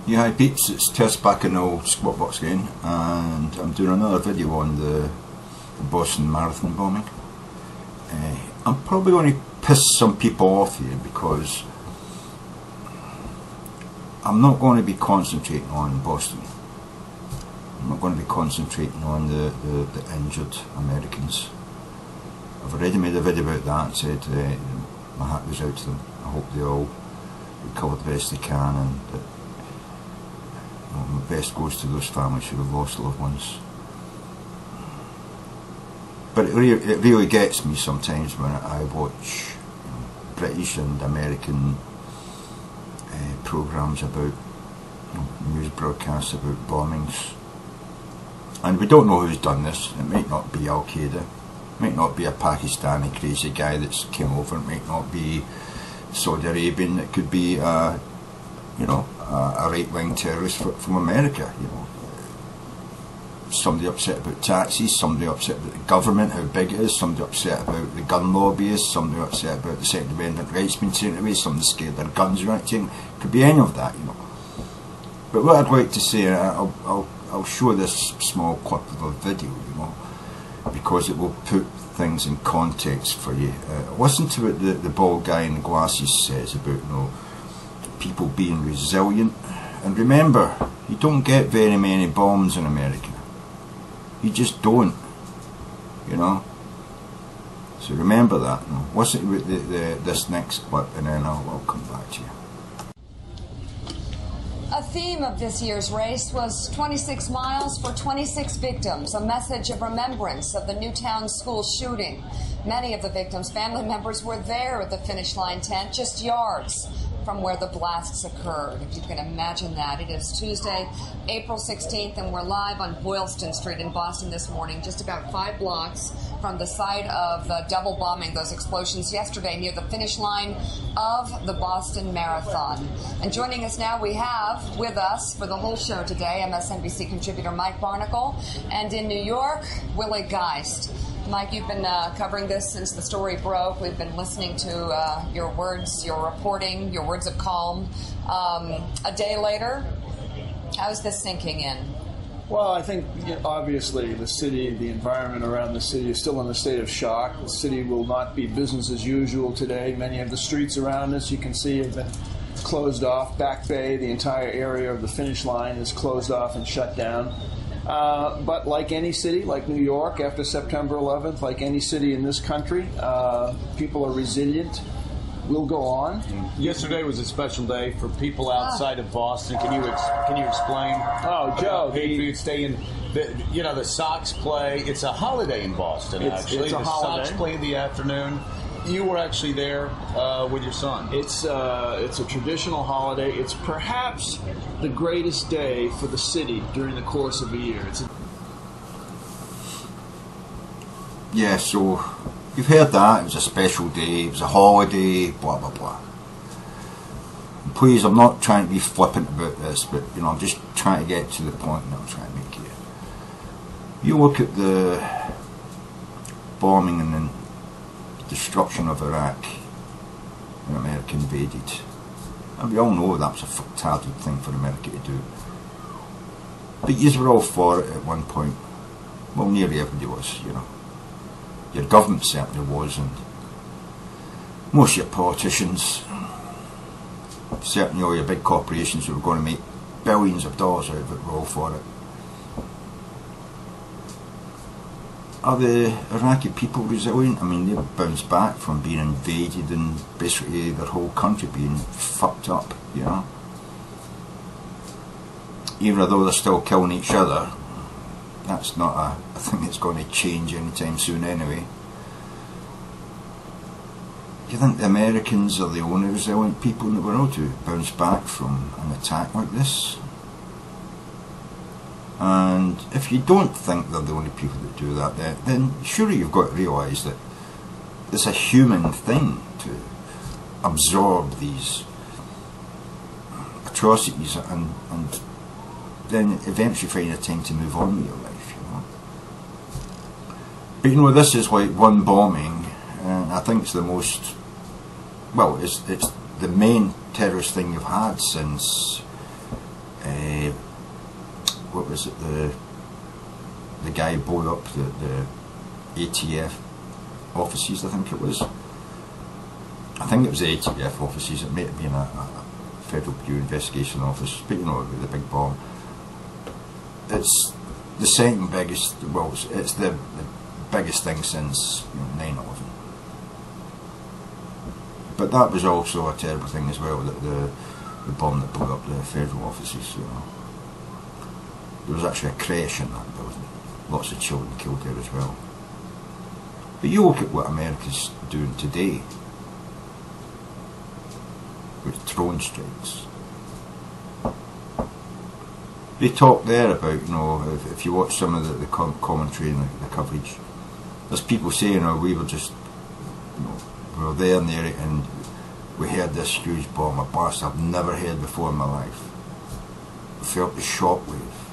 Yeah, hi peeps, it's Terse back in the old squat box again, and I'm doing another video on the Boston Marathon bombing. I'm probably going to piss some people off here because I'm not going to be concentrating on Boston. I'm not going to be concentrating on the injured Americans. I've already made a video about that and said my hat goes out to them. I hope they all recover the best they can, and that my best goes to those families who have lost loved ones. But it really gets me sometimes when I watch British and American programmes about news broadcasts about bombings, and we don't know who's done this. It might not be Al Qaeda, it might not be a Pakistani crazy guy that's came over, it might not be Saudi Arabian, it could be a right-wing terrorist from America. Somebody upset about taxes, somebody upset about the government, how big it is, somebody upset about the gun lobbyists, somebody upset about the Second Amendment rights being taken away, somebody scared their guns are taken. It could be any of that, But what I'd like to say, I'll show this small clip of a video, because it will put things in context for you. Listen to what the bald guy in the glasses says about people being resilient. And remember, you don't get very many bombs in America. You just don't, So remember that. Listen to this next clip, and then I'll come back to you. A theme of this year's race was 26 miles for 26 victims, a message of remembrance of the Newtown school shooting. Many of the victims' family members were there at the finish line tent, just yards from where the blasts occurred. If you can imagine that. It is Tuesday, April 16th, and we're live on Boylston Street in Boston this morning, just about 5 blocks from the site of the double bombing, those explosions yesterday near the finish line of the Boston Marathon. And joining us now, we have with us for the whole show today, MSNBC contributor Mike Barnicle, and in New York, Willie Geist. Mike, you've been covering this since the story broke. We've been listening to your words, your reporting, your words of calm. A day later, how is this sinking in? Well, I think obviously the city, the environment around the city is still in a state of shock. The city will not be business as usual today. Many of the streets around us, you can see, have been closed off. Back Bay, the entire area of the finish line is closed off and shut down. But like any city, like New York after September 11th, like any city in this country, people are resilient. We'll go on. Yesterday was a special day for people outside of Boston. Can you explain? Oh, Joe, Patriots Day in the Sox play. It's a holiday in Boston. Actually, it's a holiday. Sox play in the afternoon. You were actually there with your son. It's a traditional holiday. It's perhaps the greatest day for the city during the course of a year. Yeah, so you've heard that. It was a special day, it was a holiday, blah blah blah. And please, I'm not trying to be flippant about this, but I'm just trying to get to the point that I'm trying to make here. You look at the bombing and then destruction of Iraq when America invaded, and we all know that was a fucktarded thing for America to do, but you were all for it at one point. Well, nearly everybody was, your government certainly was, and most of your politicians, certainly all your big corporations who were going to make billions of dollars out of it, were all for it. Are the Iraqi people resilient? I mean, they bounced back from being invaded and basically their whole country being fucked up, Even though they're still killing each other, that's not a thing that's going to change anytime soon anyway. Do you think the Americans are the only resilient people in the world who bounce back from an attack like this? And if you don't think they're the only people that do that, then surely you've got to realise that it's a human thing to absorb these atrocities and then eventually find a time to move on with your life, But this is like one bombing, and I think it's the most, it's the main terrorist thing you've had since what was it, the guy blew up the ATF offices, I think it was. I think it was the ATF offices, it may have been a Federal Bureau Investigation Office, but you know, the big bomb. It's the second biggest, well, it's the biggest thing since 9/11. But that was also a terrible thing as well, that the bomb that blew up the federal offices. There was actually a crash in that building. Lots of children killed there as well. But you look at what America's doing today with drone strikes. They talk there about, if you watch some of the commentary and the coverage, there's people saying, we were just, we were there and we heard this huge bomb, a blast I've never heard before in my life. We felt the shockwave.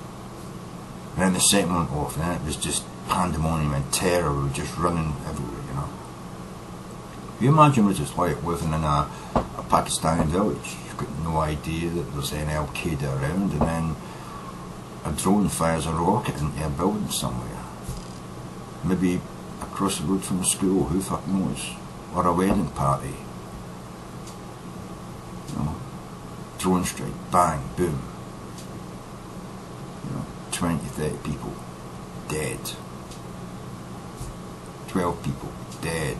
And then the second one off, and then it was just pandemonium and terror, we were just running everywhere, You imagine what it's like living in a Pakistani village. You've got no idea that there's any Al Qaeda around, and then a drone fires a rocket into a building somewhere. Maybe across the road from a school, who fuck knows? Or a wedding party. Drone strike, bang, boom. 20, 30 people dead. 12 people dead.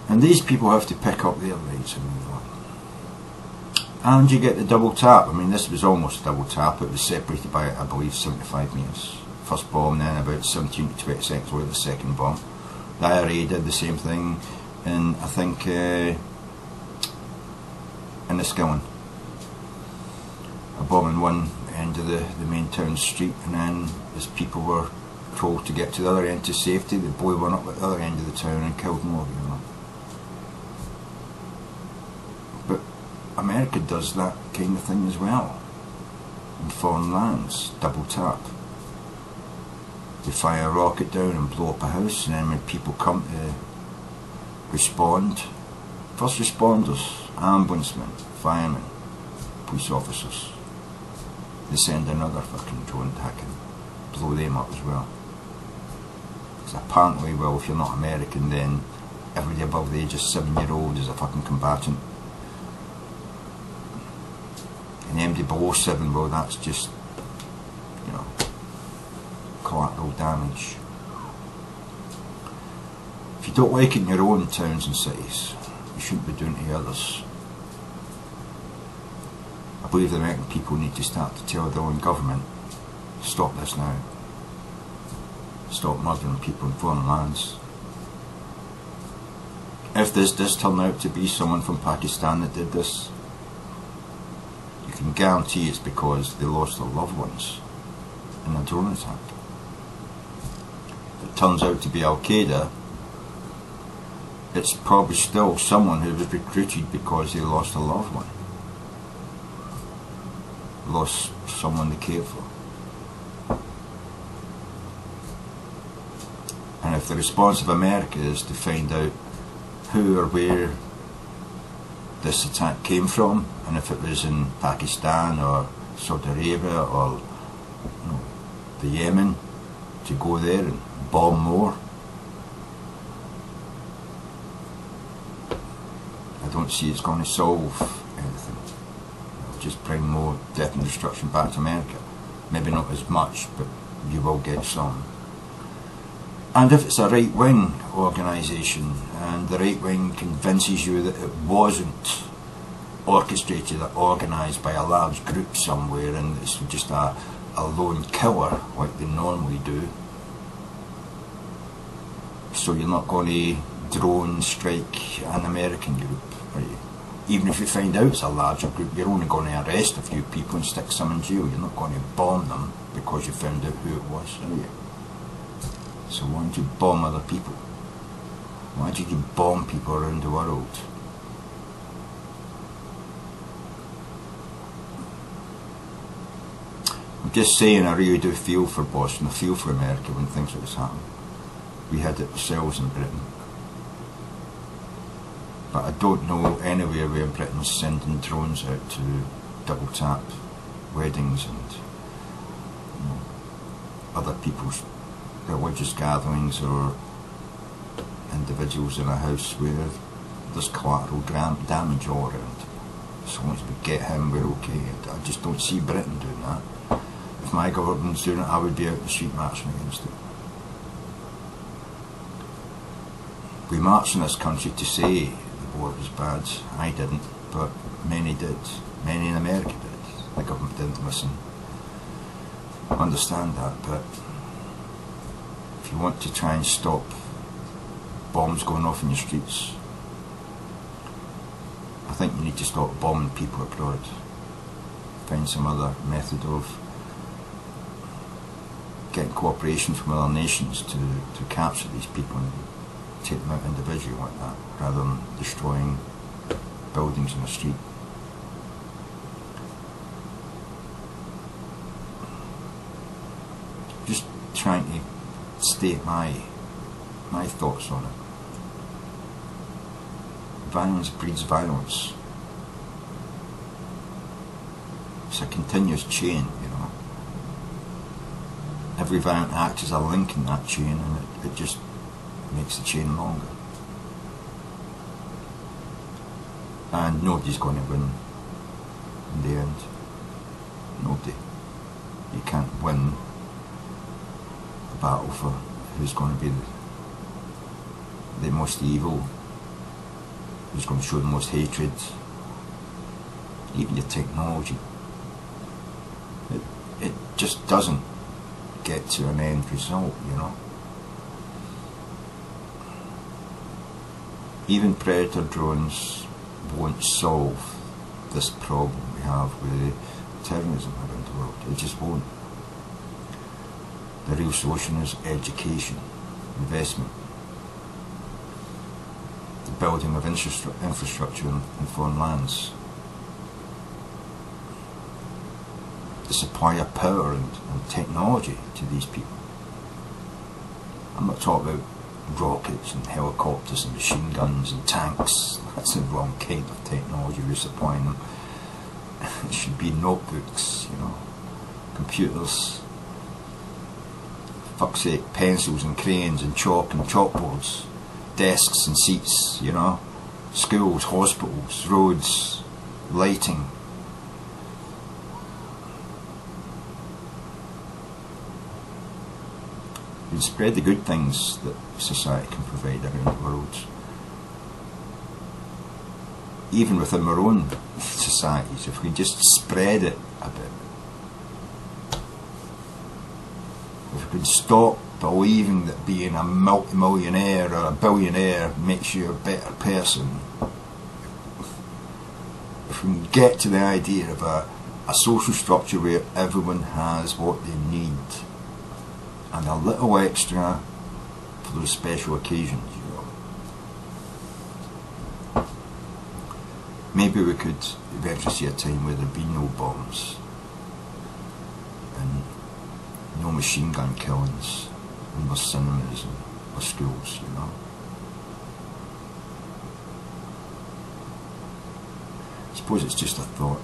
And these people have to pick up their lives and move on. And you get the double tap. I mean, this was almost a double tap. It was separated by, I believe, 75 metres. First bomb, then about 17 to 20 seconds later, the second bomb. The IRA did the same thing in, I think, in the Skilling. A bomb in one end of the main town street, and then as people were told to get to the other end to safety, they blew one up at the other end of the town and killed more, But America does that kind of thing as well. In foreign lands, double tap. They fire a rocket down and blow up a house, and then when people come to respond, first responders, ambulancemen, firemen, police officers, they send another fucking drone attack and blow them up as well. Because apparently, well, if you're not American, then everybody above the age of 7-year-old is a fucking combatant. And anybody below 7, well, that's just, collateral damage. If you don't like it in your own towns and cities, you shouldn't be doing it to others. I believe the American people need to start to tell their own government, stop this now. Stop murdering people in foreign lands. If this does turn out to be someone from Pakistan that did this, you can guarantee it's because they lost their loved ones in a drone attack. If it turns out to be Al Qaeda, it's probably still someone who was recruited because they lost a loved one. Lost someone they cared for. And if the response of America is to find out who or where this attack came from, and if it was in Pakistan or Saudi Arabia or the Yemen, to go there and bomb more, I don't see it's going to solve anything. It'll just bring more death and destruction back to America. Maybe not as much, but you will get some. And if it's a right-wing organisation and the right-wing convinces you that it wasn't orchestrated or organised by a large group somewhere and it's just a lone killer like they normally do, so you're not going to drone strike an American group, are you? Even if you find out it's a larger group, you're only going to arrest a few people and stick some in jail. You're not going to bomb them because you found out who it was, are you? So why don't you bomb other people? Why did you bomb people around the world? I'm just saying, I really do feel for Boston, I feel for America when things like this happen. We had it ourselves in Britain. But I don't know anywhere where Britain's sending drones out to double tap weddings and other people's religious gatherings or individuals in a house where there's collateral damage all around. As long as we get him, we're okay. I just don't see Britain doing that. If my government's doing it, I would be out in the street marching against it. We marched in this country to say the war was bad. I didn't, but many did. Many in America did. The government didn't listen. I understand that, but if you want to try and stop bombs going off in the streets, I think you need to stop bombing people abroad. Find some other method of getting cooperation from other nations to capture these people and take them out individually like that, rather than destroying buildings in the street. Just trying to state my thoughts on it. Violence breeds violence. It's a continuous chain, you know. Every violent act is a link in that chain, and it just makes the chain longer. And nobody's going to win in the end. Nobody. You can't win a battle for who's going to be the most evil, who's going to show the most hatred. Even your technology, it just doesn't get to an end result, you know. Even Predator drones won't solve this problem we have with terrorism around the world. It just won't. The real solution is education, investment, the building of infrastructure in foreign lands, the supply of power and technology to these people. I'm not talking about rockets and helicopters and machine guns and tanks. That's the wrong kind of technology we're supplying them. It should be notebooks, you know, computers, fuck's sake, pencils and crayons and chalk and chalkboards, desks and seats, you know, schools, hospitals, roads, lighting. We spread the good things that society can provide around the world. Even within our own societies, if we just spread it a bit. If we could stop believing that being a multi-millionaire or a billionaire makes you a better person. If we can get to the idea of a social structure where everyone has what they need, and a little extra for those special occasions, you know. Maybe we could eventually see a time where there'd be no bombs and no machine gun killings in our cinemas and our schools, you know. I suppose it's just a thought.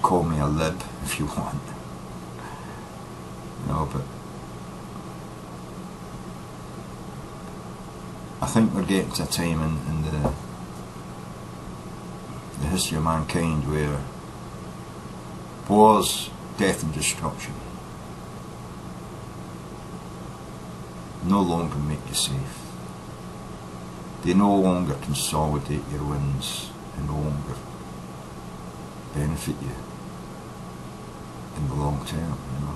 Call me a lib if you want, you know, but I think we're getting to a time in the history of mankind where wars, death and destruction no longer make you safe. They no longer consolidate your wins and no longer benefit you in the long term, you know.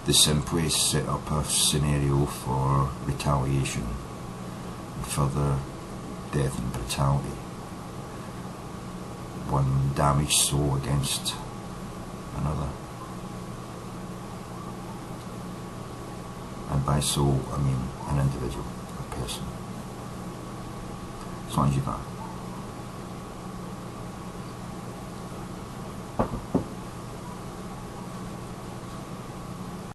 They simply set up a scenario for retaliation and further death and brutality. One damaged soul against another. And by soul, I mean an individual, a person. As long as you can.